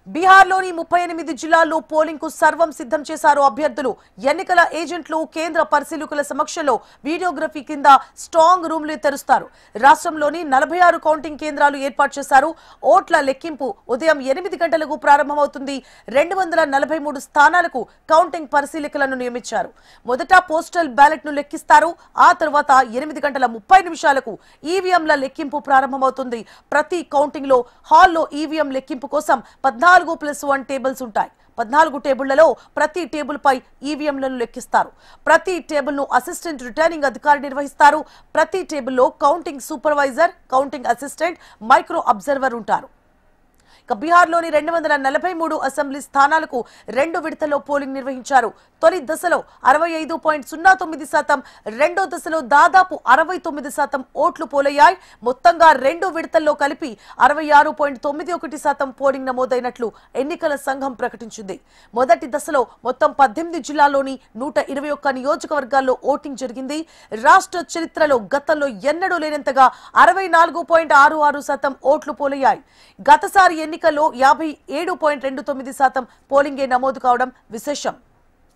బీహార్లోని 38 జిల్లాల్లో పోలింగ్ కు సర్వం సిద్ధం చేశారు అభ్యర్థులు. ఎన్నికల ఏజెంట్లు కేంద్ర పరిశీలకుల సమక్షంలో వీడియోగ్రఫీ కింద స్ట్రాంగ్ రూమ్లు తెరుస్తారు. రాష్ట్రంలోని 46 కౌంటింగ్ కేంద్రాలు ఏర్పాటు చేశారు. ఓట్ల లెక్కింపు ఉదయం 8 గంటలకు ప్రారంభమవుతుంది. 243 స్థానాలకు కౌంటింగ్ పరిశీలకులను నియమించారు. మొదట పోస్టల్ బ్యాలెట్ ను లెక్కిస్తారు. ఆ తర్వాత 8 గంటల 30 నిమిషాలకు ఈవీఎంల లెక్కింపు ప్రారంభమవుతుంది. ప్రతి కౌంటింగ్ లో హాల్లో ఈవీఎం లెక్కింపు కోసం 14+1 టేబుల్స్ ఉంటాయి. 14 టేబుళ్లలో ప్రతి టేబుల్ పై ఈవీఎంలను లెక్కిస్తారు. ప్రతి టేబుల్ ను అసిస్టెంట్ రిటర్నింగ్ అధికారి నిర్వహిస్తారు. ప్రతి టేబుల్లో counting supervisor, counting assistant, micro observer ఉంటారు. బీహార్లోని 243 అసెంబ్లీ స్థానాలకు 2 విడతల్లో పోలింగ్ నిర్వహించారు. తొలి దశలో 65.09%, రెండో దశలో దాదాపు 69% ఓట్లు పోలయ్యాయి. మొత్తంగా 2 విడతల్లో కలిపి 66.91% పోలింగ్ నమోదైనట్లు ఎన్నికల సంఘం ప్రకటించింది. మొదటి దశలో మొత్తం 18 జిల్లాల్లోని 121 నియోజకవర్గాల్లో ఓటింగ్ జరిగింది. రాష్ట్ర చరిత్రలో గతంలో ఎన్నడూ లేనంతగా 64.66% ఓట్లు పోలయ్యాయి. గతసారి ఎన్నికల్లో 57.29% పోలింగే నమోదు కావడం విశేషం.